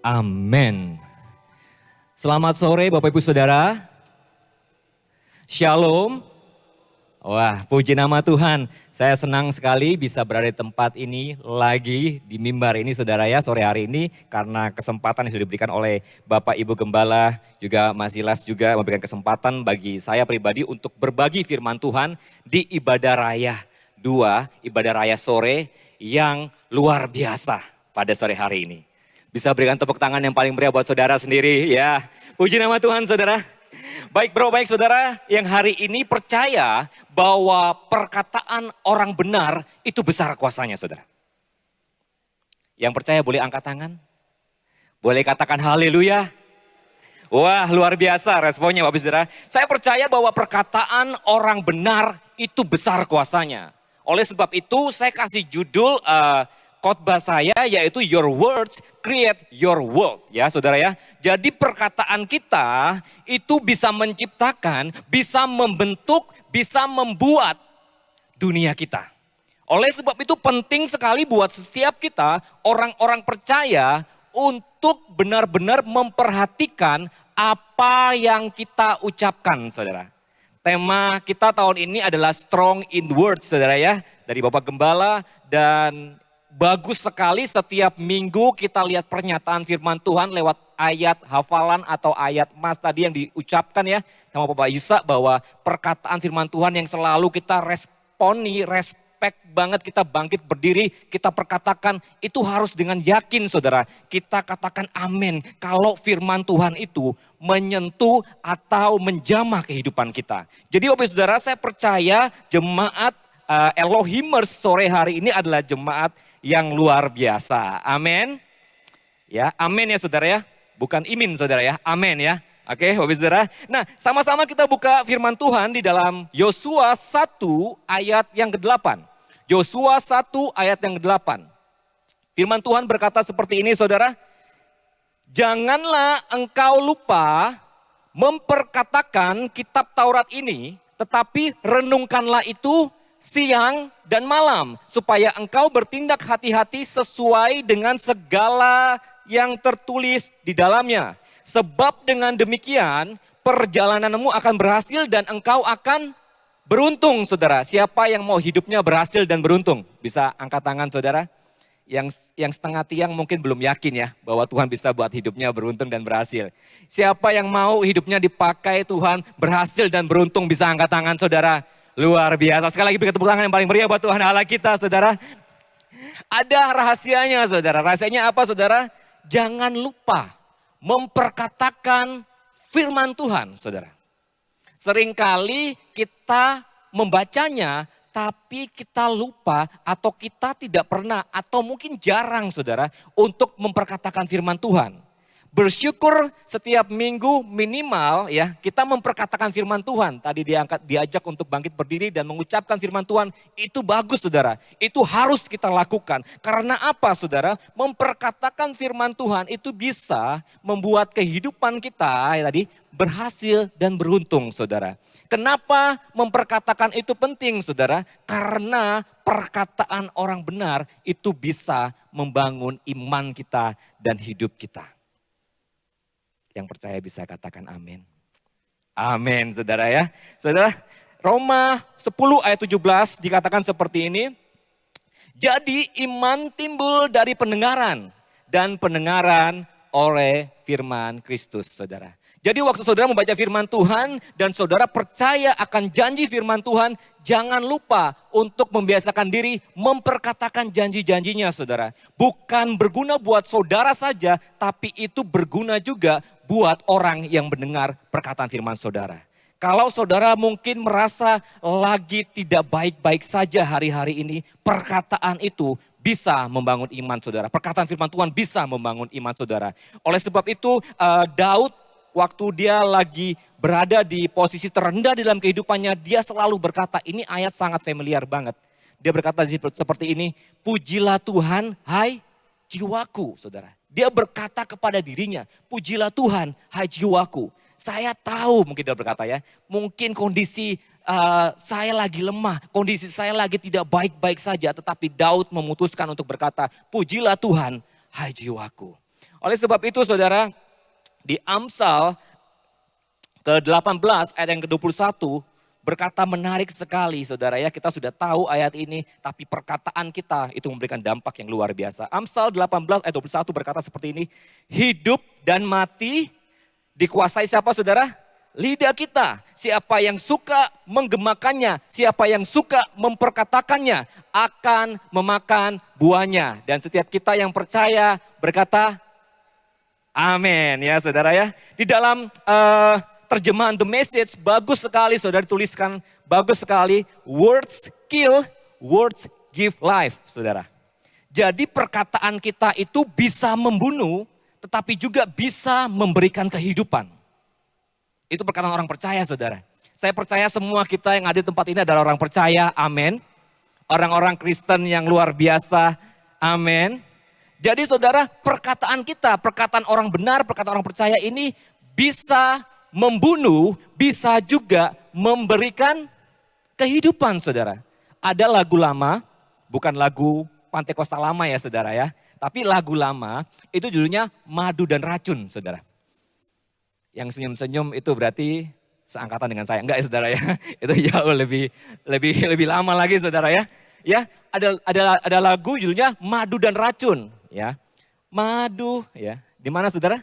Amin. Selamat sore Bapak Ibu Saudara. Shalom. Wah, puji nama Tuhan. Saya senang sekali bisa berada di tempat ini lagi di mimbar ini saudara ya sore hari ini. Karena kesempatan yang sudah diberikan oleh Bapak Ibu Gembala, juga Mas Silas juga memberikan kesempatan bagi saya pribadi untuk berbagi firman Tuhan di ibadah raya 2, ibadah raya sore yang luar biasa pada sore hari ini. Bisa berikan tepuk tangan yang paling meriah buat saudara sendiri ya. Puji nama Tuhan saudara. Baik bro, baik saudara yang hari ini percaya bahwa perkataan orang benar itu besar kuasanya saudara. Yang percaya boleh angkat tangan. Boleh katakan haleluya. Wah luar biasa responnya Bapak Saudara. Saya percaya bahwa perkataan orang benar itu besar kuasanya. Oleh sebab itu saya kasih judul khotbah saya yaitu Your Words Create Your World ya saudara ya. Jadi perkataan kita itu bisa menciptakan, bisa membentuk, bisa membuat dunia kita. Oleh sebab itu penting sekali buat setiap kita orang-orang percaya untuk benar-benar memperhatikan apa yang kita ucapkan saudara. Tema kita tahun ini adalah Strong in Words saudara ya. Dari Bapak Gembala dan bagus sekali setiap minggu kita lihat pernyataan firman Tuhan lewat ayat hafalan atau ayat mas tadi yang diucapkan ya sama Bapak Yusa bahwa perkataan firman Tuhan yang selalu kita responi, respect banget kita bangkit berdiri, kita perkatakan itu harus dengan yakin saudara. Kita katakan amin kalau firman Tuhan itu menyentuh atau menjamah kehidupan kita. Jadi Bapak Saudara saya percaya jemaat Elohimers sore hari ini adalah jemaat yang luar biasa. Amin. Ya, amin ya saudara ya. Bukan imin saudara ya. Amin ya. Oke Bapak Saudara. Nah sama-sama kita buka firman Tuhan di dalam Yosua 1 ayat yang ke-8. Yosua 1 ayat yang ke-8. Firman Tuhan berkata seperti ini saudara. Janganlah engkau lupa memperkatakan kitab Taurat ini. Tetapi renungkanlah itu siang dan malam supaya engkau bertindak hati-hati sesuai dengan segala yang tertulis di dalamnya. Sebab dengan demikian perjalananmu akan berhasil dan engkau akan beruntung saudara. Siapa yang mau hidupnya berhasil dan beruntung? Bisa angkat tangan saudara. Yang setengah tiang mungkin belum yakin ya bahwa Tuhan bisa buat hidupnya beruntung dan berhasil. Siapa yang mau hidupnya dipakai Tuhan berhasil dan beruntung bisa angkat tangan saudara. Luar biasa. Sekali lagi berikan tepuk tangan yang paling meriah buat Tuhan Allah kita saudara. Ada rahasianya saudara. Rahasianya apa saudara? Jangan lupa memperkatakan firman Tuhan saudara. Seringkali kita membacanya tapi kita lupa atau kita tidak pernah atau mungkin jarang saudara untuk memperkatakan firman Tuhan. Bersyukur setiap minggu minimal ya kita memperkatakan firman Tuhan. Tadi diajak untuk bangkit berdiri dan mengucapkan firman Tuhan. Itu bagus saudara. Itu harus kita lakukan. Karena apa saudara? Memperkatakan firman Tuhan itu bisa membuat kehidupan kita ya tadi berhasil dan beruntung saudara. Kenapa memperkatakan itu penting saudara? Karena perkataan orang benar itu bisa membangun iman kita dan hidup kita. Yang percaya bisa katakan amin. Amin saudara ya. Saudara Roma 10 ayat 17 dikatakan seperti ini. Jadi iman timbul dari pendengaran dan pendengaran oleh firman Kristus saudara. Jadi waktu saudara membaca firman Tuhan dan saudara percaya akan janji firman Tuhan, jangan lupa untuk membiasakan diri memperkatakan janji-janjinya saudara. Bukan berguna buat saudara saja, tapi itu berguna juga buat orang yang mendengar perkataan firman saudara. Kalau saudara mungkin merasa lagi tidak baik-baik saja hari-hari ini, perkataan itu bisa membangun iman saudara. Perkataan firman Tuhan bisa membangun iman saudara. Oleh sebab itu Daud waktu dia lagi berada di posisi terendah dalam kehidupannya, dia selalu berkata, ini ayat sangat familiar banget. Dia berkata seperti ini, pujilah Tuhan, hai jiwaku, saudara. Dia berkata kepada dirinya, pujilah Tuhan, hai jiwaku. Saya tahu mungkin dia berkata ya, mungkin kondisi saya lagi lemah, kondisi saya lagi tidak baik-baik saja. Tetapi Daud memutuskan untuk berkata, pujilah Tuhan, hai jiwaku. Oleh sebab itu saudara, di Amsal ke-18 ayat yang ke-21 berkata menarik sekali saudara ya. Kita sudah tahu ayat ini, tapi perkataan kita itu memberikan dampak yang luar biasa. Amsal 18 ayat 21 berkata seperti ini. Hidup dan mati dikuasai siapa saudara? Lidah kita. Siapa yang suka menggemakannya, siapa yang suka memperkatakannya akan memakan buahnya. Dan setiap kita yang percaya berkata amin ya saudara ya. Di dalam terjemahan The Message bagus sekali saudara dituliskan, bagus sekali. Words kill, words give life saudara. Jadi perkataan kita itu bisa membunuh tetapi juga bisa memberikan kehidupan. Itu perkataan orang percaya saudara. Saya percaya semua kita yang ada di tempat ini adalah orang percaya, amin. Orang-orang Kristen yang luar biasa, amin. Jadi saudara, perkataan kita, perkataan orang benar, perkataan orang percaya ini bisa membunuh, bisa juga memberikan kehidupan saudara. Ada lagu lama, bukan lagu Pantekosta lama ya saudara ya. Tapi lagu lama itu judulnya Madu dan Racun saudara. Yang senyum-senyum itu berarti seangkatan dengan saya. Enggak ya saudara ya. Itu jauh lebih lama lagi saudara ya. Ya, ada lagu judulnya Madu dan Racun ya. Madu ya. Di mana saudara?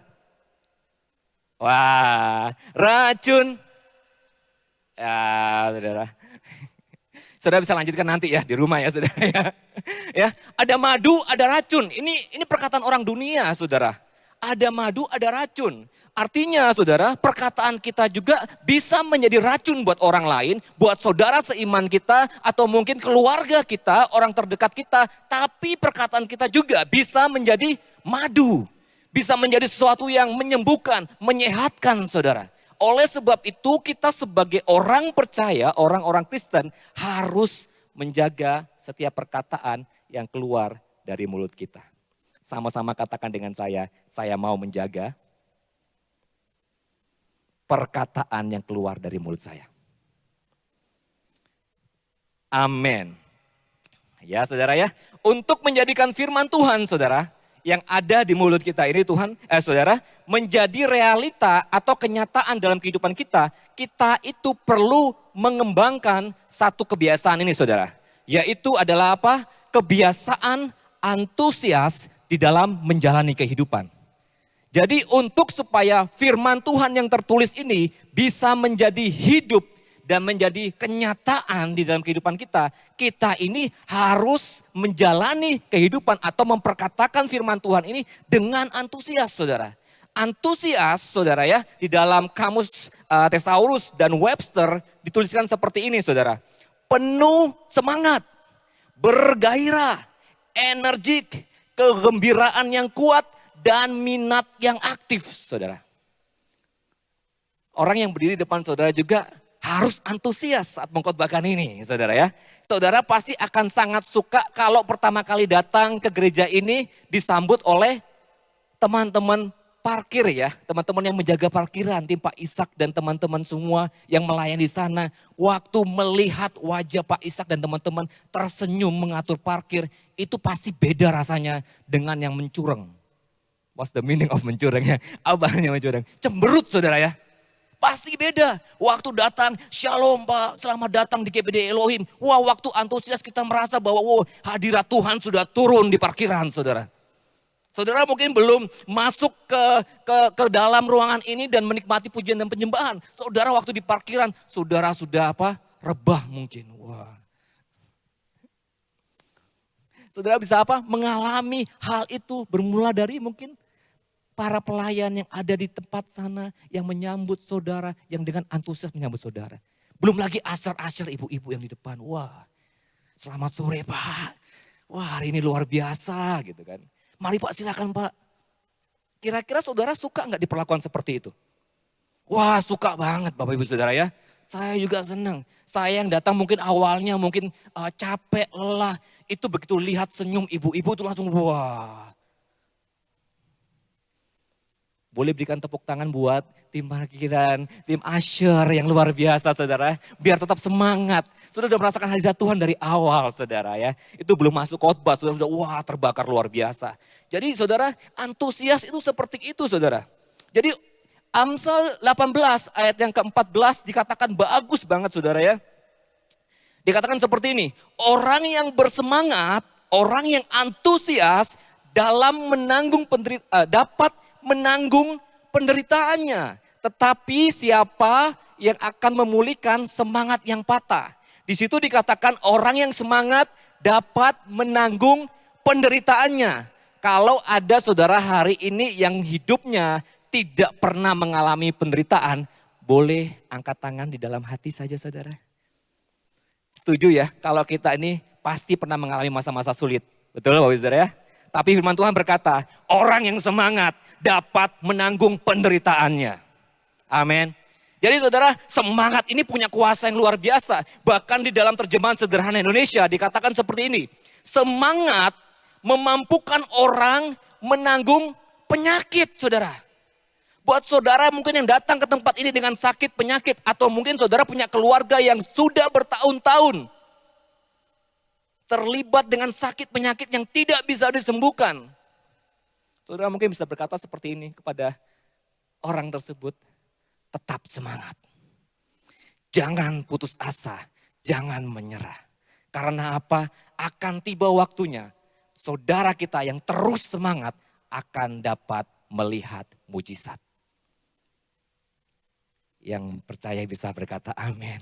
Wah, racun. Ya, saudara. Saudara bisa lanjutkan nanti ya di rumah ya, saudara ya. Ya, ada madu, ada racun. Ini perkataan orang dunia, saudara. Ada madu, ada racun. Artinya, saudara, perkataan kita juga bisa menjadi racun buat orang lain, buat saudara seiman kita, atau mungkin keluarga kita, orang terdekat kita. Tapi perkataan kita juga bisa menjadi madu. Bisa menjadi sesuatu yang menyembuhkan, menyehatkan saudara. Oleh sebab itu kita sebagai orang percaya, orang-orang Kristen harus menjaga setiap perkataan yang keluar dari mulut kita. Sama-sama katakan dengan saya mau menjaga perkataan yang keluar dari mulut saya. Amin. Ya saudara ya, untuk menjadikan firman Tuhan saudara, yang ada di mulut kita ini saudara, menjadi realita atau kenyataan dalam kehidupan kita, kita itu perlu mengembangkan satu kebiasaan ini saudara. Yaitu adalah apa? Kebiasaan antusias di dalam menjalani kehidupan. Jadi untuk supaya firman Tuhan yang tertulis ini bisa menjadi hidup dan menjadi kenyataan di dalam kehidupan kita, kita ini harus menjalani kehidupan atau memperkatakan firman Tuhan ini dengan antusias saudara. Antusias saudara ya, di dalam kamus Thesaurus dan Webster dituliskan seperti ini saudara. Penuh semangat, bergairah, energik, kegembiraan yang kuat dan minat yang aktif saudara. Orang yang berdiri depan saudara juga harus antusias saat mengkhotbahkan ini, saudara ya. Saudara pasti akan sangat suka kalau pertama kali datang ke gereja ini disambut oleh teman-teman parkir ya. Teman-teman yang menjaga parkiran, tim Pak Ishak dan teman-teman semua yang melayani di sana. Waktu melihat wajah Pak Ishak dan teman-teman tersenyum mengatur parkir, itu pasti beda rasanya dengan yang mencurang. What's the meaning of mencurang ya? Abahnya mencurang. Cemberut saudara ya. Pasti beda. Waktu datang, shalom Pak, selamat datang di GPD Elohim. Wah, waktu antusias kita merasa bahwa hadirat Tuhan sudah turun di parkiran saudara. Saudara mungkin belum masuk ke dalam ruangan ini dan menikmati pujian dan penyembahan. Saudara waktu di parkiran, saudara sudah apa? Rebah mungkin. Wah. Saudara bisa apa? Mengalami hal itu bermula dari mungkin para pelayan yang ada di tempat sana yang menyambut saudara, yang dengan antusias menyambut saudara. Belum lagi usher-usher ibu-ibu yang di depan. Wah, selamat sore Pak. Wah, hari ini luar biasa gitu kan. Mari Pak, silakan Pak. Kira-kira saudara suka nggak diperlakukan seperti itu? Wah, suka banget Bapak Ibu Saudara ya. Saya juga senang. Saya yang datang mungkin awalnya mungkin capek, lelah. Itu begitu lihat senyum ibu-ibu itu langsung wah. Boleh berikan tepuk tangan buat tim parkiran, tim Asher yang luar biasa saudara. Biar tetap semangat. Saudara sudah merasakan hadirat Tuhan dari awal saudara ya. Itu belum masuk khotbah, saudara sudah wah terbakar luar biasa. Jadi saudara antusias itu seperti itu saudara. Jadi Amsal 18 ayat yang ke-14 dikatakan bagus banget saudara ya. Dikatakan seperti ini, orang yang bersemangat, orang yang antusias dalam menanggung dapat menanggung penderitaannya. Tetapi siapa yang akan memulihkan semangat yang patah? Di situ dikatakan orang yang semangat dapat menanggung penderitaannya. Kalau ada saudara hari ini yang hidupnya tidak pernah mengalami penderitaan, boleh angkat tangan di dalam hati saja saudara. Setuju ya, kalau kita ini pasti pernah mengalami masa-masa sulit. Betul Bapak Ibu Saudara ya? Tapi firman Tuhan berkata, orang yang semangat dapat menanggung penderitaannya. Amin. Jadi saudara, semangat ini punya kuasa yang luar biasa. Bahkan di dalam terjemahan sederhana Indonesia dikatakan seperti ini. Semangat memampukan orang menanggung penyakit saudara. Buat saudara mungkin yang datang ke tempat ini dengan sakit penyakit. Atau mungkin saudara punya keluarga yang sudah bertahun-tahun terlibat dengan sakit penyakit yang tidak bisa disembuhkan. Saudara mungkin bisa berkata seperti ini kepada orang tersebut. Tetap semangat. Jangan putus asa. Jangan menyerah. Karena apa? Akan tiba waktunya. Saudara kita yang terus semangat akan dapat melihat mujizat. Yang percaya bisa berkata amin.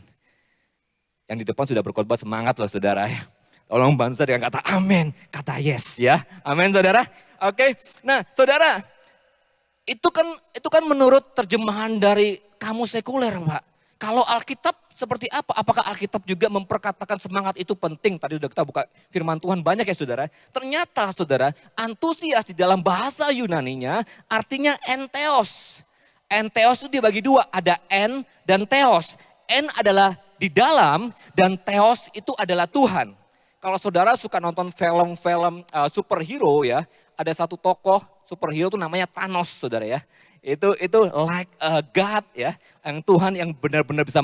Yang di depan sudah berkhotbah semangat loh saudara ya. Tolong bantu saya dengan kata amin, kata yes ya. Amin saudara. Oke. Nah, saudara, itu kan menurut terjemahan dari kamus sekuler, Pak. Kalau Alkitab seperti apa? Apakah Alkitab juga memperkatakan semangat itu penting? Tadi sudah kita buka firman Tuhan banyak ya saudara. Ternyata saudara, antusias di dalam bahasa Yunaninya artinya entheos. Entheos itu dibagi dua, ada en dan theos. En adalah di dalam dan theos itu adalah Tuhan. Kalau saudara suka nonton film-film superhero ya, ada satu tokoh superhero itu namanya Thanos saudara ya. Itu like a God ya, yang Tuhan yang benar-benar bisa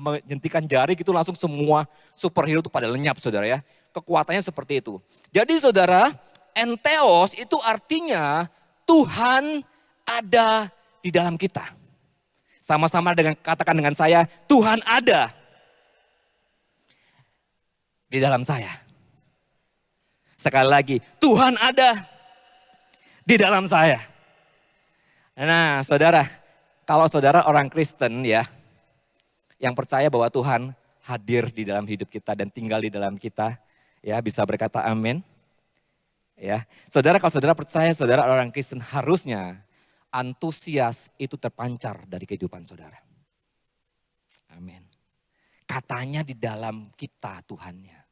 menyentikkan jari gitu langsung semua superhero itu pada lenyap saudara ya. Kekuatannya seperti itu. Jadi saudara, entheos itu artinya Tuhan ada di dalam kita. Sama-sama dengan katakan dengan saya, Tuhan ada di dalam saya. Sekali lagi, Tuhan ada di dalam saya. Nah saudara, kalau saudara orang Kristen ya, yang percaya bahwa Tuhan hadir di dalam hidup kita dan tinggal di dalam kita, ya bisa berkata amin. Ya, saudara kalau saudara percaya saudara orang Kristen harusnya antusias itu terpancar dari kehidupan saudara. Amin. Katanya di dalam kita Tuhannya.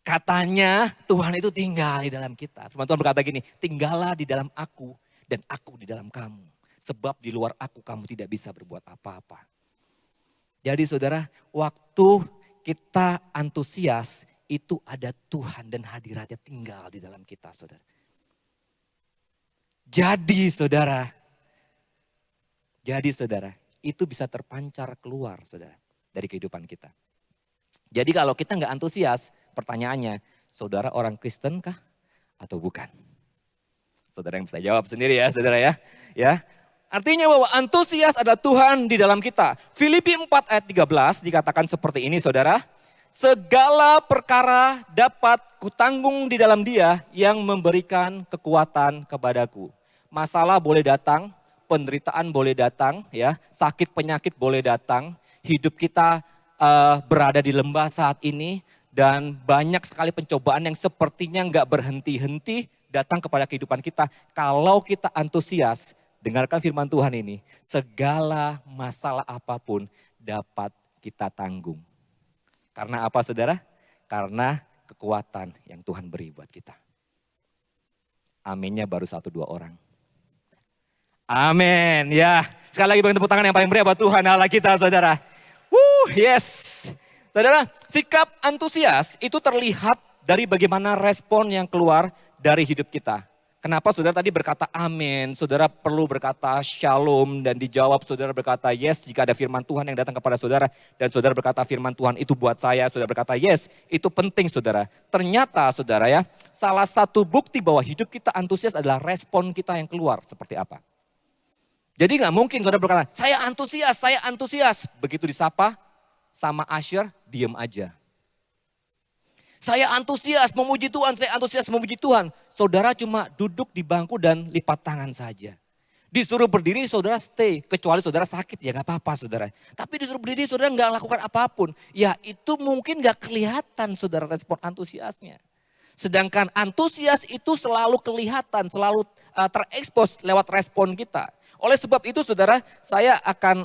Katanya Tuhan itu tinggal di dalam kita. Firman Tuhan berkata gini, tinggallah di dalam aku dan aku di dalam kamu. Sebab di luar aku kamu tidak bisa berbuat apa-apa. Jadi saudara, waktu kita antusias itu ada Tuhan dan hadiratnya tinggal di dalam kita saudara. Jadi saudara, itu bisa terpancar keluar saudara dari kehidupan kita. Jadi kalau kita nggak antusias, pertanyaannya, saudara orang Kristen kah atau bukan? Saudara yang bisa jawab sendiri ya saudara ya. Ya. Artinya bahwa antusias adalah Tuhan di dalam kita. Filipi 4 ayat 13 dikatakan seperti ini saudara. Segala perkara dapat kutanggung di dalam Dia yang memberikan kekuatan kepadaku. Masalah boleh datang, penderitaan boleh datang, ya, sakit penyakit boleh datang. Hidup kita berada di lembah saat ini dan banyak sekali pencobaan yang sepertinya nggak berhenti-henti datang kepada kehidupan kita. Kalau kita antusias, dengarkan firman Tuhan ini, segala masalah apapun dapat kita tanggung. Karena apa saudara? Karena kekuatan yang Tuhan beri buat kita. Aminnya baru 1-2 orang. Amin. Ya, sekali lagi bagi tepuk tangan yang paling meriah buat Tuhan Allah kita saudara. Yes. Saudara, sikap antusias itu terlihat dari bagaimana respon yang keluar dari hidup kita. Kenapa saudara tadi berkata amin, saudara perlu berkata shalom dan dijawab saudara berkata yes jika ada firman Tuhan yang datang kepada saudara. Dan saudara berkata firman Tuhan itu buat saya, saudara berkata yes, itu penting saudara. Ternyata saudara ya, salah satu bukti bahwa hidup kita antusias adalah respon kita yang keluar seperti apa. Jadi gak mungkin saudara berkata, saya antusias. Begitu disapa sama Asher, diem aja. Saya antusias memuji Tuhan, saya antusias memuji Tuhan. Saudara cuma duduk di bangku dan lipat tangan saja. Disuruh berdiri saudara stay, kecuali saudara sakit ya gak apa-apa saudara. Tapi disuruh berdiri saudara gak lakukan apapun. Ya itu mungkin gak kelihatan saudara respon antusiasnya. Sedangkan antusias itu selalu kelihatan, selalu terekspos lewat respon kita. Oleh sebab itu saudara, saya akan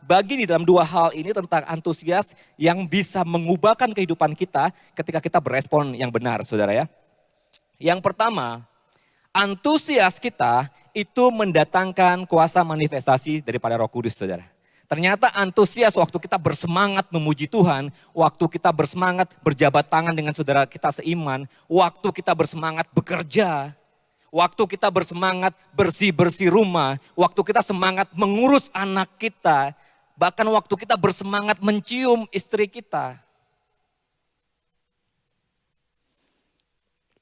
bagi di dalam dua hal ini tentang antusias yang bisa mengubahkan kehidupan kita ketika kita berespon yang benar saudara ya. Yang pertama, antusias kita itu mendatangkan kuasa manifestasi daripada Roh Kudus saudara. Ternyata antusias waktu kita bersemangat memuji Tuhan, waktu kita bersemangat berjabat tangan dengan saudara kita seiman, waktu kita bersemangat bekerja, waktu kita bersemangat bersih-bersih rumah, waktu kita semangat mengurus anak kita, bahkan waktu kita bersemangat mencium istri kita.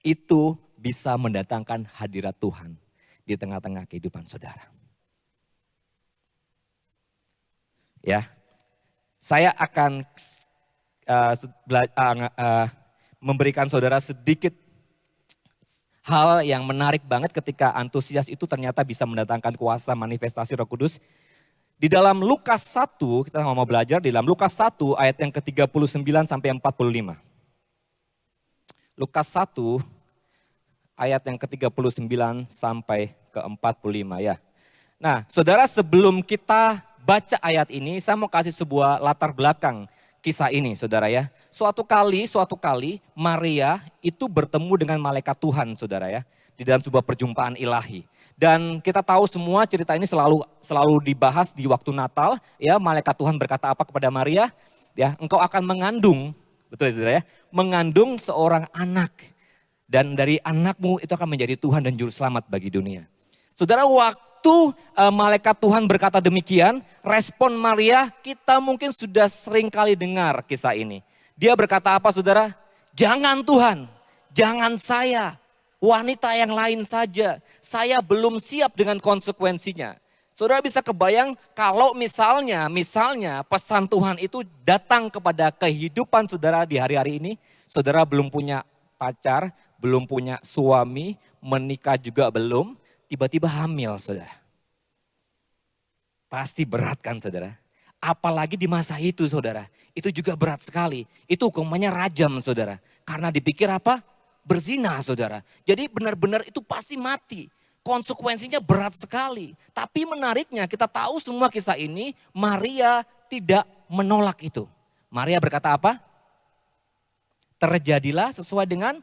Itu bisa mendatangkan hadirat Tuhan di tengah-tengah kehidupan saudara. Ya, saya akan memberikan saudara sedikit hal yang menarik banget ketika antusias itu ternyata bisa mendatangkan kuasa manifestasi Roh Kudus. Di dalam Lukas 1, kita mau belajar di dalam Lukas 1 ayat yang ke-39 sampai 45. Lukas 1 ayat yang ke-39 sampai ke-45 ya. Nah, saudara sebelum kita baca ayat ini, saya mau kasih sebuah latar belakang kisah ini saudara ya. Suatu kali Maria itu bertemu dengan malaikat Tuhan saudara ya. Di dalam sebuah perjumpaan ilahi. Dan kita tahu semua cerita ini selalu dibahas di waktu Natal. Ya, malaikat Tuhan berkata apa kepada Maria? Ya, engkau akan mengandung, betul ya saudara ya. Mengandung seorang anak. Dan dari anakmu itu akan menjadi Tuhan dan Juru Selamat bagi dunia. Saudara waktu malaikat Tuhan berkata demikian, respon Maria kita mungkin sudah sering kali dengar kisah ini. Dia berkata apa saudara? Jangan Tuhan, jangan saya, wanita yang lain saja. Saya belum siap dengan konsekuensinya. Saudara bisa kebayang kalau misalnya pesan Tuhan itu datang kepada kehidupan saudara di hari-hari ini. Saudara belum punya pacar, belum punya suami, menikah juga belum. Tiba-tiba hamil saudara. Pasti berat kan saudara. Apalagi di masa itu saudara. Itu juga berat sekali. Itu hukumannya rajam saudara. Karena dipikir apa? Berzina saudara. Jadi benar-benar itu pasti mati. Konsekuensinya berat sekali. Tapi menariknya kita tahu semua kisah ini. Maria tidak menolak itu. Maria berkata apa? Terjadilah sesuai dengan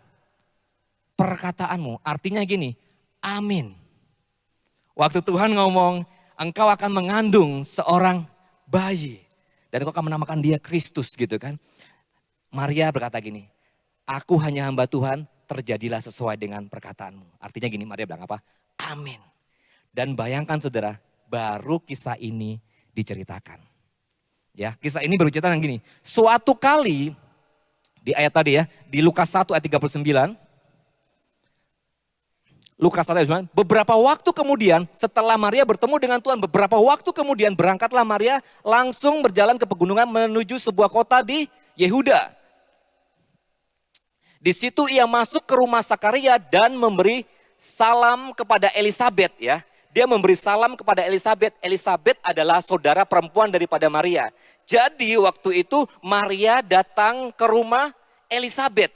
perkataanmu. Artinya gini, amin. Waktu Tuhan ngomong, engkau akan mengandung seorang bayi. Dan engkau akan menamakan dia Kristus gitu kan. Maria berkata gini, aku hanya hamba Tuhan, terjadilah sesuai dengan perkataanmu. Artinya gini, Maria bilang apa? Amin. Dan bayangkan saudara, baru kisah ini diceritakan. Ya, kisah ini baru ceritakan gini. Suatu kali, di ayat tadi ya, di Lukas 1 ayat 39. Lukas 1 beberapa waktu kemudian setelah Maria bertemu dengan Tuhan, beberapa waktu kemudian berangkatlah Maria langsung berjalan ke pegunungan menuju sebuah kota di Yehuda. Di situ ia masuk ke rumah Sakaria dan memberi salam kepada Elisabet ya. Dia memberi salam kepada Elisabet. Elisabet adalah saudara perempuan daripada Maria. Jadi waktu itu Maria datang ke rumah Elisabet.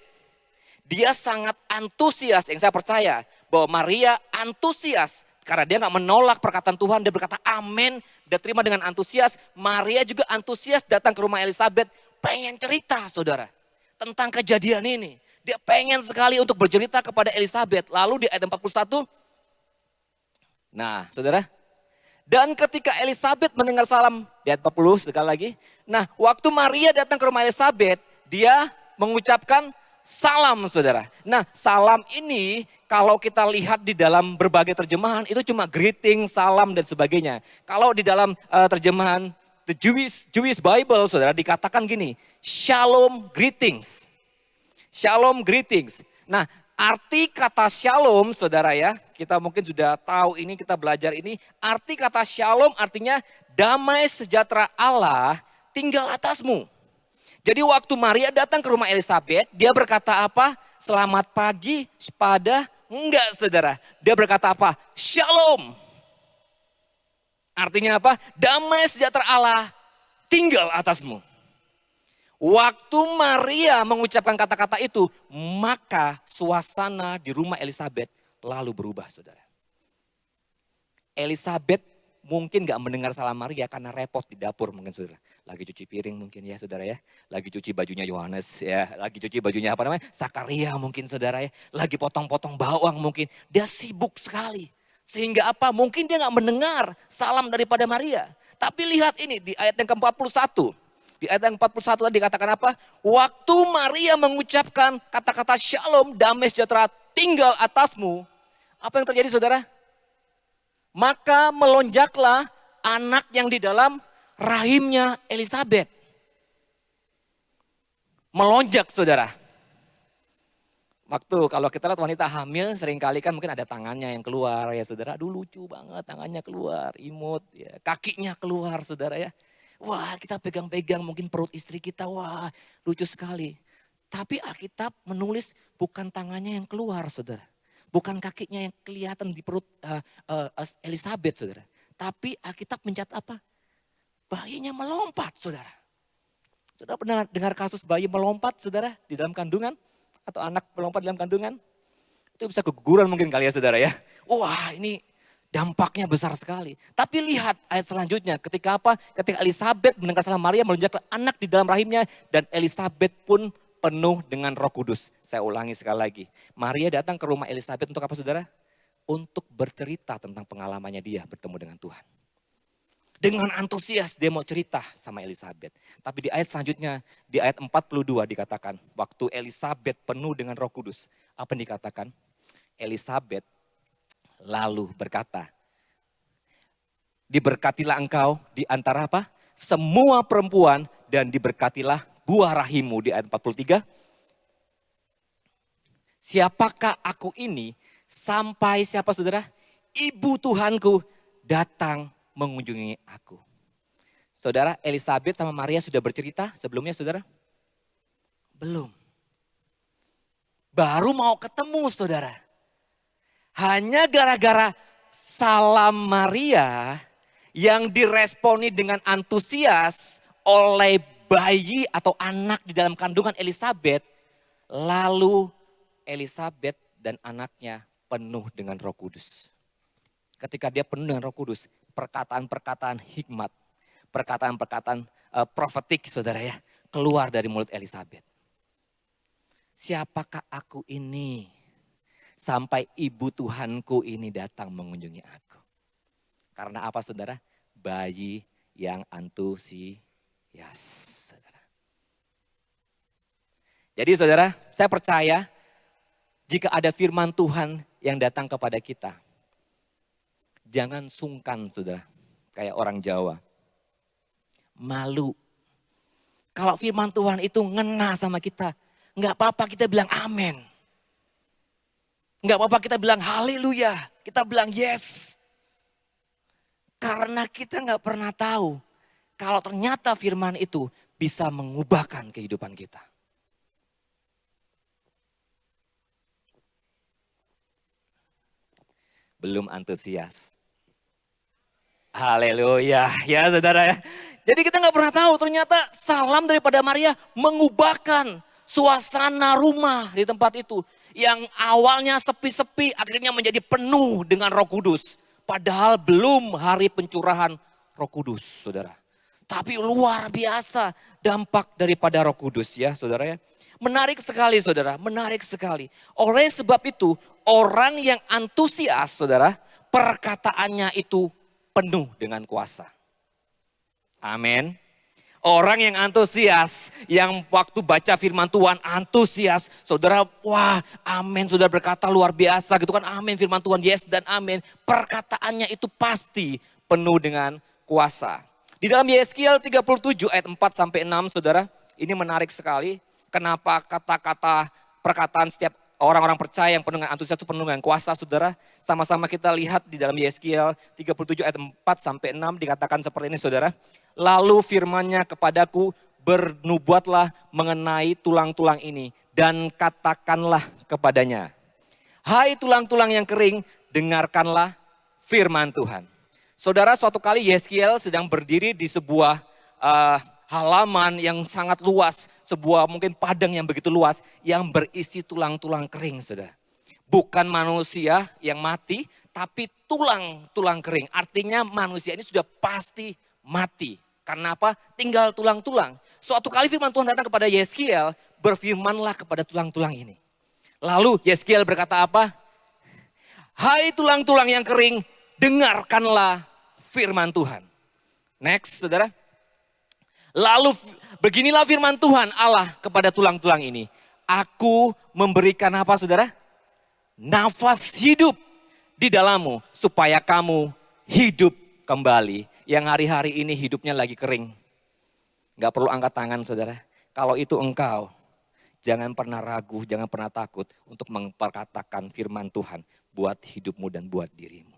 Dia sangat antusias, yang saya percaya bahwa Maria antusias karena dia gak menolak perkataan Tuhan, dia berkata amin, dia terima dengan antusias. Maria juga antusias datang ke rumah Elisabet, pengen cerita saudara tentang kejadian ini. Dia pengen sekali untuk bercerita kepada Elisabet. Lalu di ayat 41, nah saudara, dan ketika Elisabet mendengar salam, di ayat 40 sekali lagi. Nah waktu Maria datang ke rumah Elisabet, dia mengucapkan salam saudara. Nah salam ini kalau kita lihat di dalam berbagai terjemahan itu cuma greeting, salam dan sebagainya. Kalau di dalam terjemahan The Jewish Bible saudara dikatakan gini, shalom greetings. Shalom greetings. Nah arti kata shalom saudara ya, kita mungkin sudah tahu ini, kita belajar ini. Arti kata shalom artinya damai sejahtera Allah tinggal atasmu. Jadi waktu Maria datang ke rumah Elizabeth, dia berkata apa? Selamat pagi, pada enggak saudara. Dia berkata apa? Shalom. Artinya apa? Damai sejahtera Allah tinggal atasmu. Waktu Maria mengucapkan kata-kata itu, maka suasana di rumah Elizabeth lalu berubah saudara. Elizabeth mungkin gak mendengar salam Maria karena repot di dapur mungkin saudara. Lagi cuci piring mungkin ya saudara ya. Lagi cuci bajunya Yohanes ya. Lagi cuci bajunya apa namanya? Zakaria mungkin saudara ya. Lagi potong-potong bawang mungkin. Dia sibuk sekali. Sehingga apa? Mungkin dia gak mendengar salam daripada Maria. Tapi lihat ini di ayat yang ke-41. Di ayat yang 41 tadi dikatakan apa? Waktu Maria mengucapkan kata-kata shalom, damai sejahtera tinggal atasmu. Apa yang terjadi saudara? Maka melonjaklah anak yang di dalam rahimnya Elizabeth. Melonjak saudara. Waktu kalau kita lihat wanita hamil seringkali kan mungkin ada tangannya yang keluar ya saudara. Aduh lucu banget tangannya keluar, imut ya. Kakinya keluar saudara ya. Wah kita pegang-pegang mungkin perut istri kita, wah lucu sekali. Tapi Alkitab menulis bukan tangannya yang keluar saudara. Bukan kakinya yang kelihatan di perut Elizabeth saudara. Tapi Alkitab mencatat apa? Bayinya melompat saudara. Saudara pernah dengar kasus bayi melompat saudara di dalam kandungan? Atau anak melompat dalam kandungan? Itu bisa keguguran mungkin kali ya saudara ya. Wah ini dampaknya besar sekali. Tapi lihat ayat selanjutnya. Ketika apa? Ketika Elizabeth mendengar salam Maria melonjaklah anak di dalam rahimnya. Dan Elizabeth pun penuh dengan Roh Kudus. Saya ulangi sekali lagi. Maria datang ke rumah Elizabeth untuk apa saudara? Untuk bercerita tentang pengalamannya dia bertemu dengan Tuhan. Dengan antusias dia mau cerita sama Elizabeth. Tapi di ayat selanjutnya, di ayat 42 dikatakan, waktu Elizabeth penuh dengan Roh Kudus, apa yang dikatakan? Elizabeth lalu berkata, diberkatilah engkau di antara apa? Semua perempuan dan diberkatilah buah rahimmu di ayat 43. Siapakah aku ini sampai siapa saudara? Ibu Tuhanku datang mengunjungi aku. Saudara Elizabeth sama Maria sudah bercerita sebelumnya saudara? Belum. Baru mau ketemu saudara. Hanya gara-gara salam Maria yang diresponi dengan antusias oleh bayi atau anak di dalam kandungan Elizabeth. Lalu Elizabeth dan anaknya penuh dengan Roh Kudus. Ketika dia penuh dengan Roh Kudus, perkataan-perkataan hikmat, perkataan-perkataan profetik saudara ya, keluar dari mulut Elizabeth. Siapakah aku ini? Sampai ibu Tuhanku ini datang mengunjungi aku. Karena apa saudara? Bayi yang antusias saudara. Jadi saudara, saya percaya jika ada firman Tuhan yang datang kepada kita, jangan sungkan saudara, kayak orang Jawa. Malu. Kalau firman Tuhan itu ngena sama kita, nggak apa-apa kita bilang amin. Nggak apa-apa kita bilang haleluya, kita bilang yes. Karena kita nggak pernah tahu kalau ternyata firman itu bisa mengubahkan kehidupan kita. Belum antusias. Haleluya, ya saudara ya. Jadi kita nggak pernah tahu ternyata salam daripada Maria mengubahkan suasana rumah di tempat itu. Yang awalnya sepi-sepi akhirnya menjadi penuh dengan Roh Kudus. Padahal belum hari pencurahan Roh Kudus saudara. Tapi luar biasa dampak daripada Roh Kudus ya saudara ya. Menarik sekali saudara, menarik sekali. Oleh sebab itu orang yang antusias saudara, perkataannya itu penuh dengan kuasa. Amin. Orang yang antusias, yang waktu baca firman Tuhan antusias. Saudara, wah amin, saudara berkata luar biasa gitu kan. Amin, firman Tuhan yes dan amin. Perkataannya itu pasti penuh dengan kuasa. Di dalam Yeskiel 37 ayat 4 sampai 6 saudara, ini menarik sekali. Kenapa kata-kata perkataan setiap orang-orang percaya yang penuh dengan antusias itu penuh dengan kuasa saudara. Sama-sama kita lihat di dalam Yeskiel 37 ayat 4 sampai 6 dikatakan seperti ini saudara. Lalu firman-Nya kepadaku, bernubuatlah mengenai tulang-tulang ini dan katakanlah kepadanya. Hai tulang-tulang yang kering, dengarkanlah firman Tuhan. Saudara, suatu kali Yeskiel sedang berdiri di sebuah halaman yang sangat luas. Sebuah mungkin padang yang begitu luas yang berisi tulang-tulang kering saudara. Bukan manusia yang mati, tapi tulang-tulang kering. Artinya manusia ini sudah pasti mati. Karena apa? Tinggal tulang-tulang. Suatu kali firman Tuhan datang kepada Yeskiel, berfirmanlah kepada tulang-tulang ini. Lalu Yeskiel berkata apa? Hai tulang-tulang yang kering, dengarkanlah firman Tuhan. Next, saudara. Lalu beginilah firman Tuhan Allah kepada tulang-tulang ini. Aku memberikan apa saudara? Nafas hidup di dalammu supaya kamu hidup kembali. Yang hari-hari ini hidupnya lagi kering. Gak perlu angkat tangan saudara. Kalau itu engkau, jangan pernah ragu, jangan pernah takut untuk memperkatakan firman Tuhan buat hidupmu dan buat dirimu.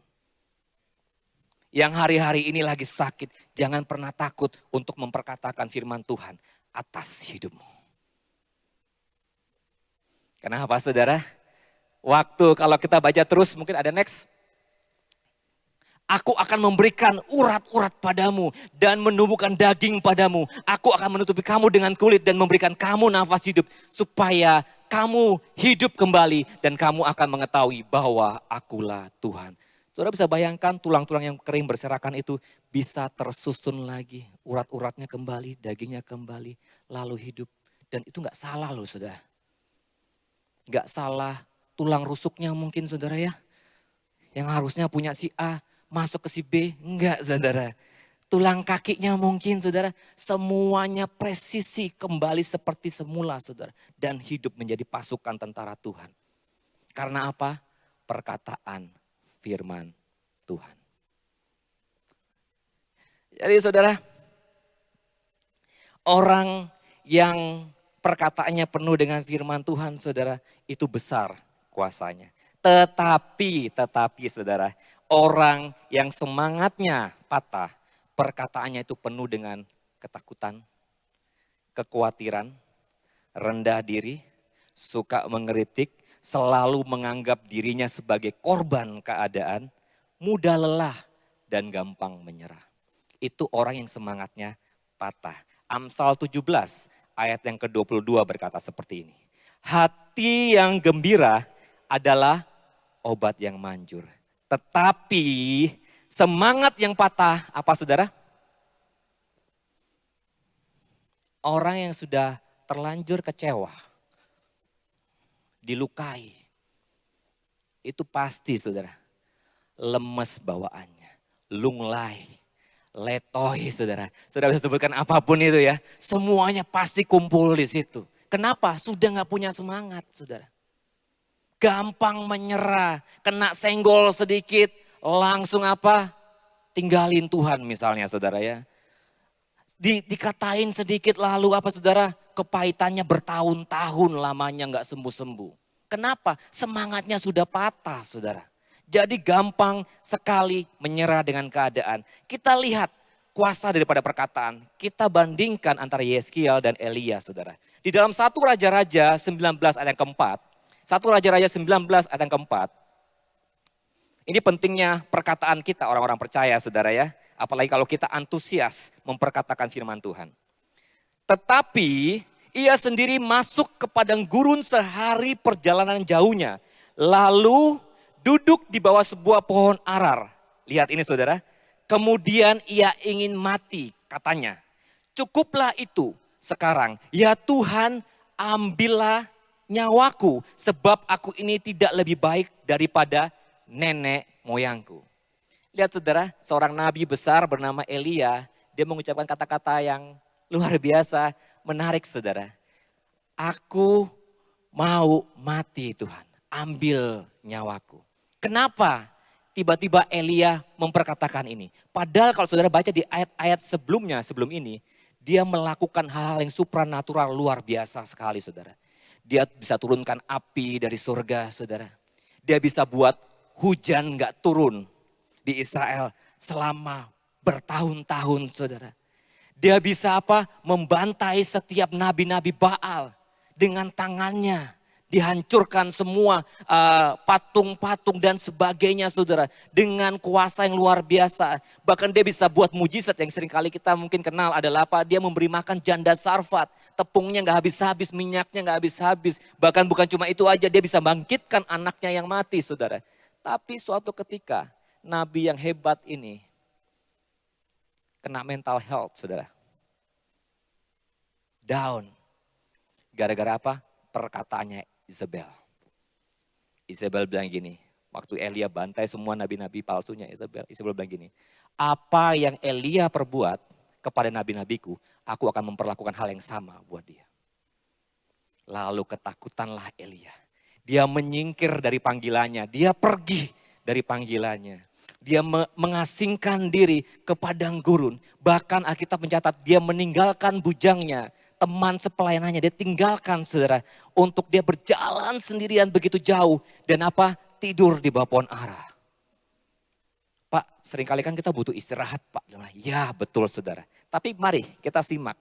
Yang hari-hari ini lagi sakit, jangan pernah takut untuk memperkatakan firman Tuhan atas hidupmu. Kenapa saudara? Waktu kalau kita baca terus, mungkin ada next. Aku akan memberikan urat-urat padamu dan menumbuhkan daging padamu. Aku akan menutupi kamu dengan kulit dan memberikan kamu nafas hidup. Supaya kamu hidup kembali dan kamu akan mengetahui bahwa akulah Tuhan. Saudara bisa bayangkan tulang-tulang yang kering berserakan itu bisa tersusun lagi. Urat-uratnya kembali, dagingnya kembali, lalu hidup. Dan itu gak salah loh saudara. Gak salah tulang rusuknya mungkin saudara ya. Yang harusnya punya si A, masuk ke si B, enggak saudara. Tulang kakinya mungkin saudara, semuanya presisi kembali seperti semula saudara. Dan hidup menjadi pasukan tentara Tuhan. Karena apa? Perkataan firman Tuhan. Jadi saudara, orang yang perkataannya penuh dengan firman Tuhan saudara, itu besar kuasanya. Tetapi saudara, orang yang semangatnya patah, perkataannya itu penuh dengan ketakutan, kekhawatiran, rendah diri, suka mengkritik, selalu menganggap dirinya sebagai korban keadaan, mudah lelah dan gampang menyerah. Itu orang yang semangatnya patah. Amsal 17 ayat yang ke-22 berkata seperti ini. Hati yang gembira adalah obat yang manjur. Tetapi semangat yang patah, apa saudara? Orang yang sudah terlanjur kecewa, dilukai, itu pasti saudara, lemes bawaannya, lunglai, letoi saudara. Saudara bisa sebutkan apapun itu ya, semuanya pasti kumpul di situ. Kenapa? Sudah gak punya semangat saudara. Gampang menyerah, kena senggol sedikit, langsung apa? Tinggalin Tuhan misalnya saudara ya. Dikatain sedikit lalu apa saudara? Kepahitannya bertahun-tahun lamanya gak sembuh-sembuh. Kenapa? Semangatnya sudah patah saudara. Jadi gampang sekali menyerah dengan keadaan. Kita lihat kuasa daripada perkataan. Kita bandingkan antara Yeskiel dan Elia saudara. Di dalam 1 Raja-Raja 19 ayat yang keempat. 1 Raja-Raja 19 ayat yang keempat. Ini pentingnya perkataan kita orang-orang percaya saudara ya. Apalagi kalau kita antusias memperkatakan firman Tuhan. Tetapi ia sendiri masuk ke padang gurun sehari perjalanan jauhnya. Lalu duduk di bawah sebuah pohon arar. Lihat ini saudara. Kemudian ia ingin mati katanya. Cukuplah itu sekarang. Ya Tuhan ambillah nyawaku sebab aku ini tidak lebih baik daripada nenek moyangku. Lihat saudara, seorang nabi besar bernama Elia, dia mengucapkan kata-kata yang luar biasa menarik saudara. Aku mau mati Tuhan, ambil nyawaku. Kenapa tiba-tiba Elia memperkatakan ini? Padahal kalau saudara baca di ayat-ayat sebelumnya, sebelum ini, dia melakukan hal-hal yang supranatural luar biasa sekali saudara. Dia bisa turunkan api dari surga saudara. Dia bisa buat hujan gak turun di Israel selama bertahun-tahun saudara. Dia bisa apa? Membantai setiap nabi-nabi Baal dengan tangannya. Dihancurkan semua patung-patung dan sebagainya saudara. Dengan kuasa yang luar biasa. Bahkan dia bisa buat mujizat yang seringkali kita mungkin kenal adalah apa? Dia memberi makan janda Sarfat. Tepungnya gak habis-habis, minyaknya gak habis-habis. Bahkan bukan cuma itu aja, dia bisa bangkitkan anaknya yang mati saudara. Tapi suatu ketika nabi yang hebat ini kena mental health saudara. Down. Gara-gara apa? Perkataannya Isabel. Isabel bilang gini, waktu Elia bantai semua nabi-nabi palsunya Isabel bilang gini, apa yang Elia perbuat kepada nabi-nabiku, aku akan memperlakukan hal yang sama buat dia. Lalu ketakutanlah Elia. Dia menyingkir dari panggilannya, dia pergi dari panggilannya. Dia mengasingkan diri ke padang gurun. Bahkan Alkitab mencatat dia meninggalkan bujangnya. Teman sepelayanannya dia tinggalkan saudara. Untuk dia berjalan sendirian begitu jauh. Dan apa? Tidur di bawah pohon ara. Pak, seringkali kan kita butuh istirahat Pak. Ya betul saudara. Tapi mari kita simak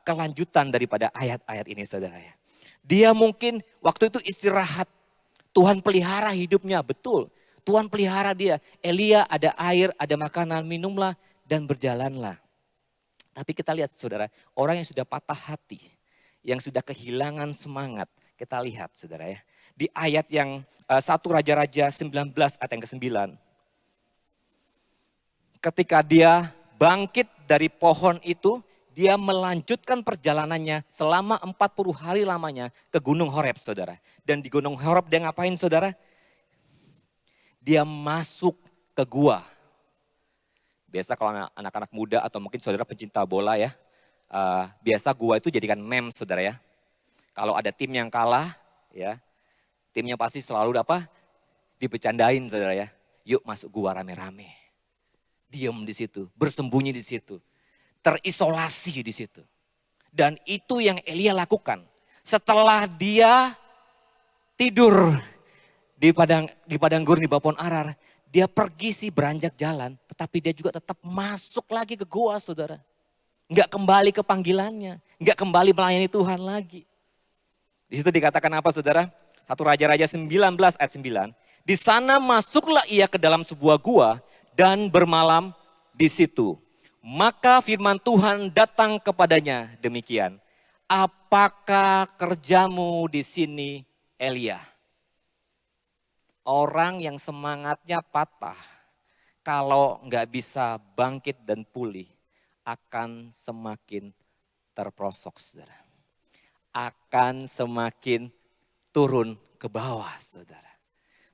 kelanjutan daripada ayat-ayat ini saudara ya. Dia mungkin waktu itu istirahat. Tuhan pelihara hidupnya, betul. Tuhan pelihara dia. Elia ada air, ada makanan, minumlah dan berjalanlah. Tapi kita lihat saudara, orang yang sudah patah hati, yang sudah kehilangan semangat. Kita lihat saudara ya. Di ayat yang 1 Raja-Raja 19 ayat yang ke-9. Ketika dia bangkit dari pohon itu, dia melanjutkan perjalanannya selama 40 hari lamanya ke Gunung Horeb saudara. Dan di Gunung Horeb dia ngapain saudara? Dia masuk ke gua. Biasa kalau anak-anak muda atau mungkin saudara pencinta bola ya. Biasa gua itu jadikan meme saudara ya. Kalau ada tim yang kalah ya. Timnya pasti selalu apa? Dibecandain saudara ya. Yuk masuk gua rame-rame. Diam di situ, bersembunyi di situ. Terisolasi di situ. Dan itu yang Elia lakukan. Setelah dia tidur di padang gurun di bawah pohon arar, dia pergi sih beranjak jalan, tetapi dia juga tetap masuk lagi ke gua saudara. Enggak kembali ke panggilannya, enggak kembali melayani Tuhan lagi. Di situ dikatakan apa saudara? 1 Raja-Raja 19 ayat 9. Di sana masuklah ia ke dalam sebuah gua dan bermalam di situ. Maka firman Tuhan datang kepadanya demikian. Apakah kerjamu di sini Elia? Orang yang semangatnya patah, kalau nggak bisa bangkit dan pulih, akan semakin terprosok saudara. Akan semakin turun ke bawah saudara.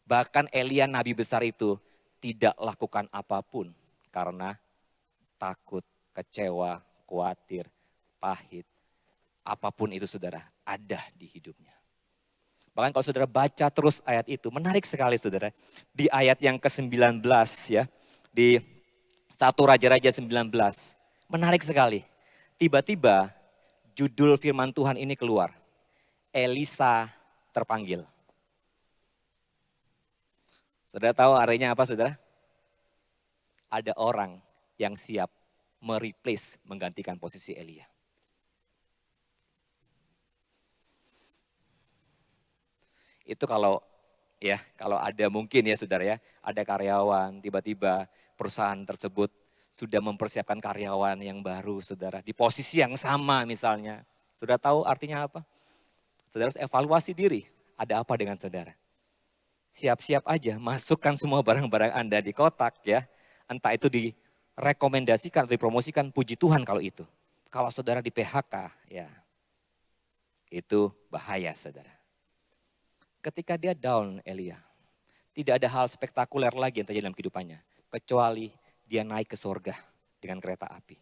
Bahkan Elia nabi besar itu tidak lakukan apapun karena takut, kecewa, khawatir, pahit. Apapun itu saudara, ada di hidupnya. Bahkan kalau saudara baca terus ayat itu, menarik sekali saudara. Di ayat yang ke-19 ya, di 1 Raja-Raja 19. Menarik sekali. Tiba-tiba judul firman Tuhan ini keluar. Elisa terpanggil. Saudara tahu artinya apa saudara? Ada orang yang siap mereplace, menggantikan posisi Elia. Itu kalau ada mungkin ya saudara ya, ada karyawan tiba-tiba perusahaan tersebut sudah mempersiapkan karyawan yang baru saudara. Di posisi yang sama misalnya. Saudara tahu artinya apa? Saudara harus evaluasi diri, ada apa dengan saudara? Siap-siap aja, masukkan semua barang-barang Anda di kotak ya. Entah itu direkomendasikan atau dipromosikan, puji Tuhan kalau itu. Kalau saudara di PHK, ya itu bahaya saudara. Ketika dia down Elia, tidak ada hal spektakuler lagi yang terjadi dalam kehidupannya. Kecuali dia naik ke surga dengan kereta api.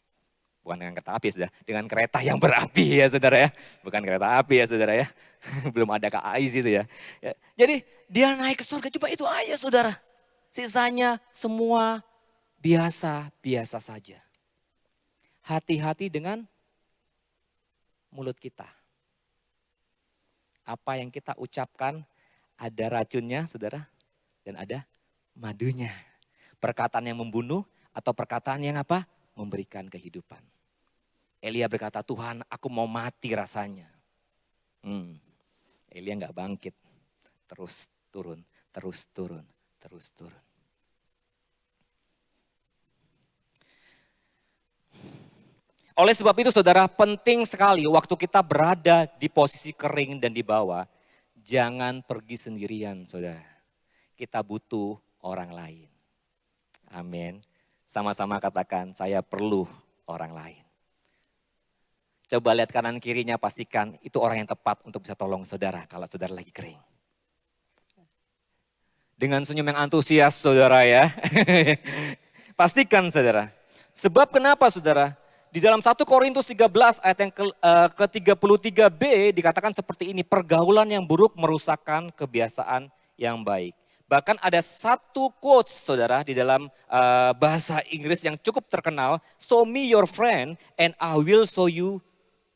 Bukan dengan kereta api ya saudara, dengan kereta yang berapi ya saudara ya. Bukan kereta api ya saudara ya. Belum ada KAI situ ya. Jadi dia naik ke surga, coba itu aja saudara. Sisanya semua biasa-biasa saja. Hati-hati dengan mulut kita. Apa yang kita ucapkan ada racunnya saudara dan ada madunya. Perkataan yang membunuh atau perkataan yang apa? Memberikan kehidupan. Elia berkata, Tuhan aku mau mati rasanya. Elia nggak bangkit. Terus turun, terus turun, terus turun. Oleh sebab itu saudara, penting sekali waktu kita berada di posisi kering dan di bawah, jangan pergi sendirian saudara. Kita butuh orang lain. Amin. Sama-sama katakan, saya perlu orang lain. Coba lihat kanan kirinya, pastikan itu orang yang tepat untuk bisa tolong saudara kalau saudara lagi kering. Dengan senyum yang antusias saudara ya. Pastikan saudara. Sebab kenapa saudara? Di dalam 1 Korintus 13 ayat yang ke-33b dikatakan seperti ini. Pergaulan yang buruk merusakkan kebiasaan yang baik. Bahkan ada satu quotes saudara di dalam bahasa Inggris yang cukup terkenal. Show me your friend and I will show you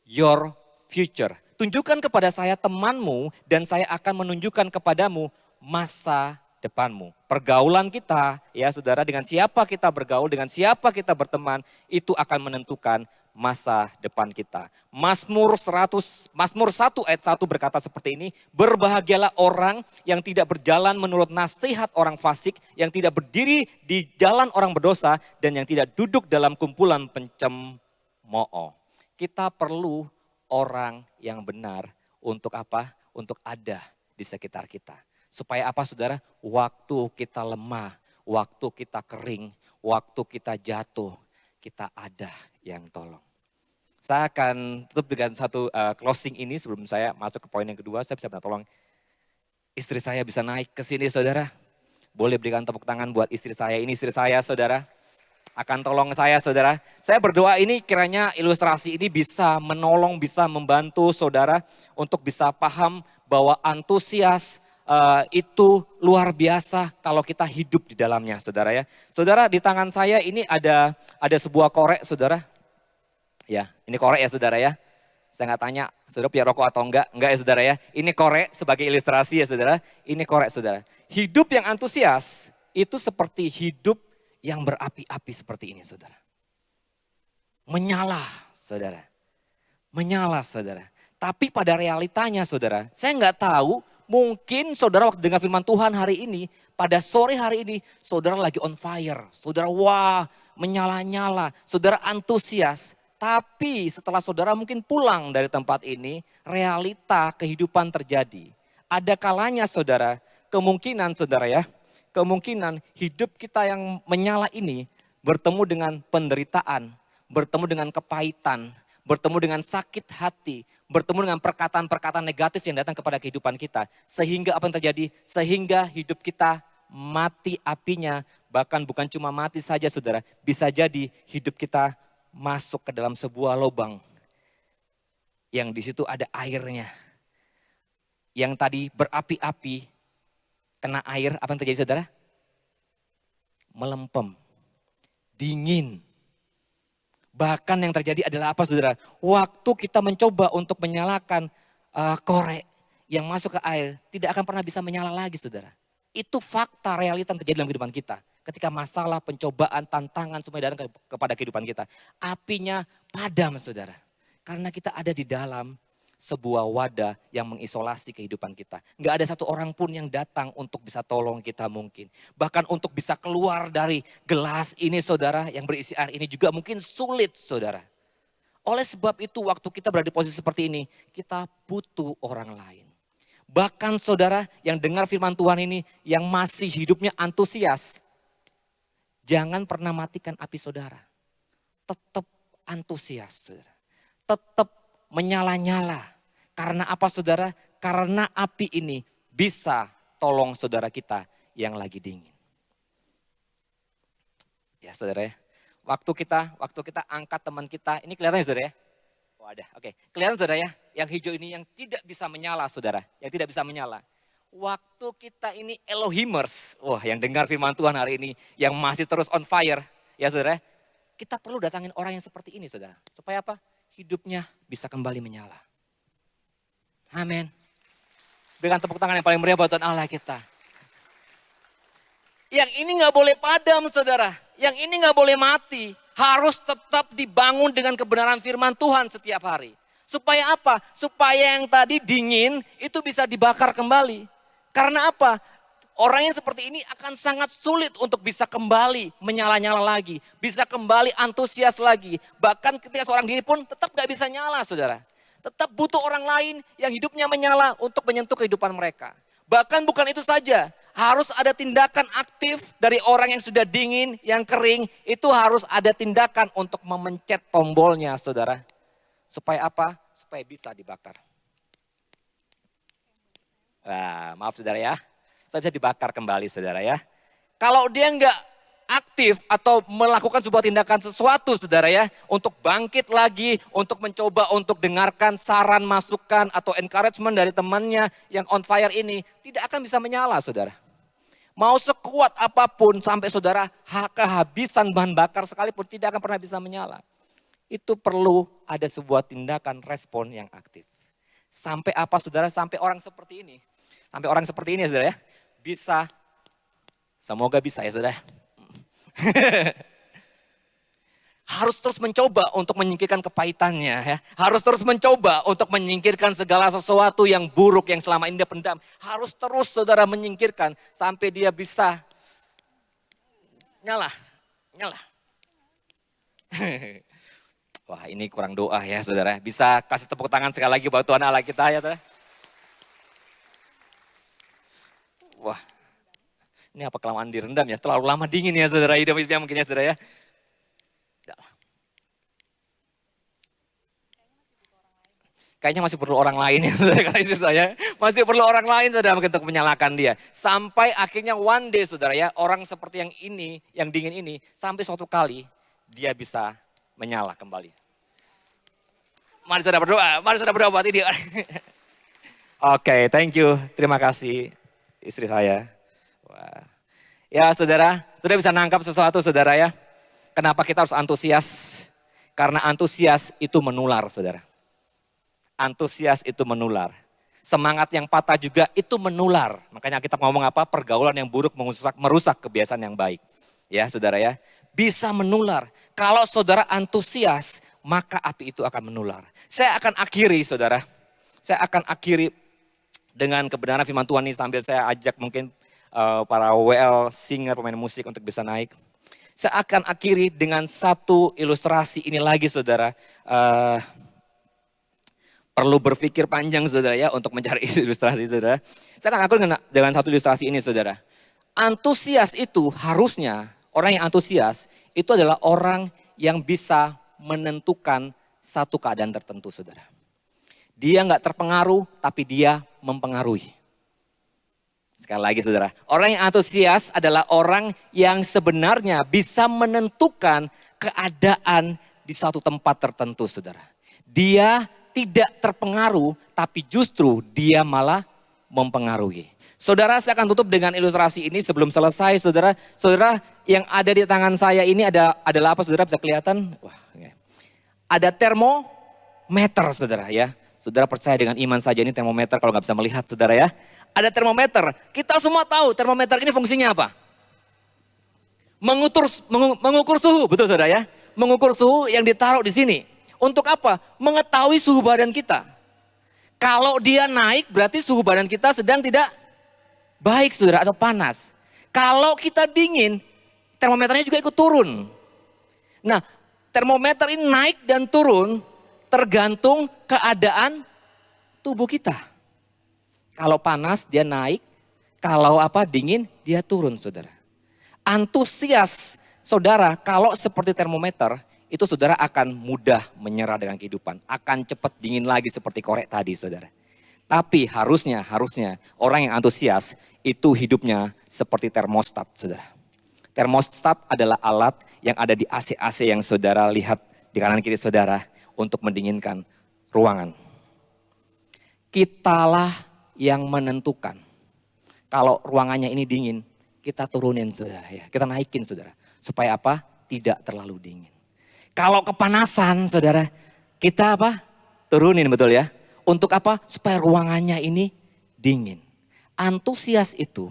your future. Tunjukkan kepada saya temanmu dan saya akan menunjukkan kepadamu masa depanmu. Pergaulan kita ya saudara, dengan siapa kita bergaul, dengan siapa kita berteman, itu akan menentukan masa depan kita. Mazmur 100, Mazmur 1 ayat 1 berkata seperti ini, berbahagialah orang yang tidak berjalan menurut nasihat orang fasik, yang tidak berdiri di jalan orang berdosa, dan yang tidak duduk dalam kumpulan pencemooh. Kita perlu orang yang benar untuk apa? Untuk ada di sekitar kita. Supaya apa saudara? Waktu kita lemah, waktu kita kering, waktu kita jatuh, kita ada yang tolong. Saya akan tutup dengan satu closing ini sebelum saya masuk ke poin yang kedua. Saya bisa minta tolong istri saya bisa naik ke sini saudara. Boleh berikan tepuk tangan buat istri saya. Ini istri saya saudara. Akan tolong saya saudara. Saya berdoa ini kiranya ilustrasi ini bisa menolong, bisa membantu saudara untuk bisa paham bahwa antusias itu luar biasa kalau kita hidup di dalamnya saudara ya. Saudara, di tangan saya ini ada sebuah korek saudara. Ya, ini korek ya saudara ya. Saya nggak tanya saudara punya rokok atau enggak ya saudara ya. Ini korek sebagai ilustrasi ya saudara. Ini korek saudara. Hidup yang antusias itu seperti hidup yang berapi-api seperti ini saudara. Menyala saudara. Menyala saudara. Tapi pada realitanya saudara, saya nggak tahu mungkin saudara waktu dengar firman Tuhan hari ini, pada sore hari ini saudara lagi on fire. Saudara wah menyala-nyala, saudara antusias. Tapi setelah saudara mungkin pulang dari tempat ini, realita kehidupan terjadi. Ada kalanya saudara, kemungkinan saudara ya, kemungkinan hidup kita yang menyala ini bertemu dengan penderitaan, bertemu dengan kepahitan, bertemu dengan sakit hati, bertemu dengan perkataan-perkataan negatif yang datang kepada kehidupan kita. Sehingga apa yang terjadi? Sehingga hidup kita mati apinya, bahkan bukan cuma mati saja saudara, bisa jadi hidup kita masuk ke dalam sebuah lubang yang di situ ada airnya. Yang tadi berapi-api, kena air, apa yang terjadi saudara? Melempem, dingin. Bahkan yang terjadi adalah apa saudara? Waktu kita mencoba untuk menyalakan korek yang masuk ke air, tidak akan pernah bisa menyala lagi saudara. Itu fakta realita yang terjadi dalam kehidupan kita. Ketika masalah, pencobaan, tantangan semua datang kepada kehidupan kita. Apinya padam saudara. Karena kita ada di dalam sebuah wadah yang mengisolasi kehidupan kita. Nggak ada satu orang pun yang datang untuk bisa tolong kita mungkin. Bahkan untuk bisa keluar dari gelas ini saudara yang berisi air ini juga mungkin sulit saudara. Oleh sebab itu waktu kita berada di posisi seperti ini, kita butuh orang lain. Bahkan saudara yang dengar firman Tuhan ini yang masih hidupnya antusias, jangan pernah matikan api saudara. Tetap antusias saudara. Tetap menyala-nyala. Karena apa saudara? Karena api ini bisa tolong saudara kita yang lagi dingin. Ya saudara ya, Waktu kita angkat teman kita, ini kelihatan ya saudara ya? Oh ada, oke. Kelihatan saudara ya, yang hijau ini yang tidak bisa menyala saudara, yang tidak bisa menyala. Waktu kita ini Elohimers, wah yang dengar firman Tuhan hari ini, yang masih terus on fire, ya saudara. Kita perlu datangin orang yang seperti ini saudara. Supaya apa? Hidupnya bisa kembali menyala. Amin. Berikan tepuk tangan yang paling meriah buat Tuhan Allah kita. Yang ini gak boleh padam saudara. Yang ini gak boleh mati. Harus tetap dibangun dengan kebenaran firman Tuhan setiap hari. Supaya apa? Supaya yang tadi dingin itu bisa dibakar kembali. Karena apa? Orang yang seperti ini akan sangat sulit untuk bisa kembali menyala-nyala lagi. Bisa kembali antusias lagi. Bahkan ketika seorang diri pun tetap gak bisa nyala saudara. Tetap butuh orang lain yang hidupnya menyala untuk menyentuh kehidupan mereka. Bahkan bukan itu saja. Harus ada tindakan aktif dari orang yang sudah dingin, yang kering. Itu harus ada tindakan untuk memencet tombolnya saudara. Supaya apa? Supaya bisa dibakar. Maaf saudara ya. Supaya bisa dibakar kembali saudara ya. Kalau dia nggak aktif atau melakukan sebuah tindakan sesuatu saudara ya. Untuk bangkit lagi, untuk mencoba untuk dengarkan saran, masukan atau encouragement dari temannya yang on fire ini. Tidak akan bisa menyala saudara. Mau sekuat apapun sampai saudara kehabisan bahan bakar sekalipun tidak akan pernah bisa menyala. Itu perlu ada sebuah tindakan respon yang aktif. Sampai apa saudara? Sampai orang seperti ini. Sampai orang seperti ini ya saudara ya. Bisa, semoga bisa ya saudara. Harus terus mencoba untuk menyingkirkan kepahitannya ya. Harus terus mencoba untuk menyingkirkan segala sesuatu yang buruk yang selama ini dia pendam. Harus terus saudara menyingkirkan sampai dia bisa nyala. Wah ini kurang doa ya saudara. Bisa kasih tepuk tangan sekali lagi buat Tuhan Allah kita ya saudara. Wah, ini apa kelamaan direndam ya? Terlalu lama dingin ya saudara, hidupnya mungkin ya saudara ya. Kayaknya masih perlu orang lain ya saudara, karena istri saya. Masih perlu orang lain saudara untuk menyalakan dia. Sampai akhirnya one day saudara ya, orang seperti yang ini, yang dingin ini, sampai suatu kali dia bisa menyala kembali. Mari saudara berdoa buat dia. Oke, thank you, terima kasih. Istri saya. Wah. Ya saudara bisa nangkap sesuatu saudara ya. Kenapa kita harus antusias? Karena antusias itu menular saudara. Antusias itu menular. Semangat yang patah juga itu menular. Makanya kita ngomong apa? Pergaulan yang buruk merusak kebiasaan yang baik. Ya saudara ya. Bisa menular. Kalau saudara antusias, maka api itu akan menular. Saya akan akhiri saudara. Saya akan akhiri dengan kebenaran firman Tuhan ini sambil saya ajak mungkin para WL singer, pemain musik untuk bisa naik. Saya akan akhiri dengan satu ilustrasi ini lagi saudara. Perlu berpikir panjang saudara ya untuk mencari ilustrasi saudara. Saya akan akhiri dengan satu ilustrasi ini saudara. Antusias itu harusnya, orang yang antusias itu adalah orang yang bisa menentukan satu keadaan tertentu saudara. Dia nggak terpengaruh tapi dia mempengaruhi. Sekali lagi saudara, orang yang antusias adalah orang yang sebenarnya bisa menentukan keadaan di suatu tempat tertentu saudara. Dia tidak terpengaruh tapi justru dia malah mempengaruhi. Saudara saya akan tutup dengan ilustrasi ini sebelum selesai saudara. Saudara yang ada di tangan saya ini adalah apa saudara bisa kelihatan? Wah, okay. Ada termometer saudara ya. Saudara percaya dengan iman saja ini termometer kalau nggak bisa melihat saudara ya. Ada termometer. Kita semua tahu termometer ini fungsinya apa? Mengukur suhu, betul saudara ya. Mengukur suhu yang ditaruh di sini. Untuk apa? Mengetahui suhu badan kita. Kalau dia naik berarti suhu badan kita sedang tidak baik saudara atau panas. Kalau kita dingin, termometernya juga ikut turun. Nah, termometer ini naik dan turun tergantung keadaan tubuh kita. Kalau panas dia naik, kalau dingin dia turun saudara. Antusias saudara kalau seperti termometer itu saudara akan mudah menyerah dengan kehidupan. Akan cepat dingin lagi seperti korek tadi saudara. Tapi harusnya orang yang antusias itu hidupnya seperti termostat saudara. Termostat adalah alat yang ada di AC-AC yang saudara lihat di kanan kiri saudara untuk mendinginkan ruangan. Kitalah yang menentukan. Kalau ruangannya ini dingin, kita turunin saudara ya. Kita naikin saudara. Supaya apa? Tidak terlalu dingin. Kalau kepanasan saudara, kita apa? Turunin betul ya. Untuk apa? Supaya ruangannya ini dingin. Antusias itu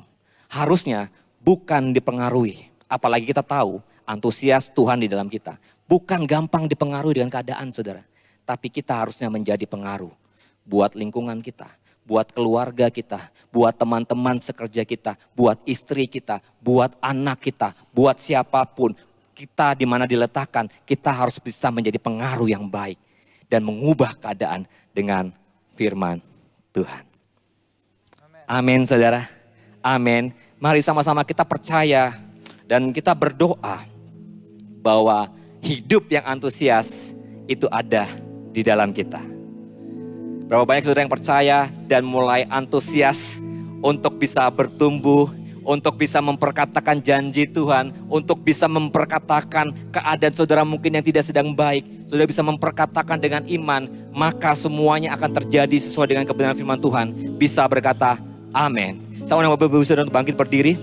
harusnya bukan dipengaruhi. Apalagi kita tahu antusias Tuhan di dalam kita. Bukan gampang dipengaruhi dengan keadaan saudara. Tapi kita harusnya menjadi pengaruh. Buat lingkungan kita, buat keluarga kita, buat teman-teman sekerja kita, buat istri kita, buat anak kita, buat siapapun. Kita di mana diletakkan, kita harus bisa menjadi pengaruh yang baik. Dan mengubah keadaan dengan firman Tuhan. Amin saudara. Amin. Mari sama-sama kita percaya dan kita berdoa bahwa hidup yang antusias itu ada di dalam kita. Berapa banyak saudara yang percaya dan mulai antusias untuk bisa bertumbuh, untuk bisa memperkatakan janji Tuhan, untuk bisa memperkatakan keadaan saudara mungkin yang tidak sedang baik. Saudara bisa memperkatakan dengan iman, maka semuanya akan terjadi sesuai dengan kebenaran firman Tuhan. Bisa berkata, amin. Sama dengan Bapak Ibu saudara untuk bangkit berdiri.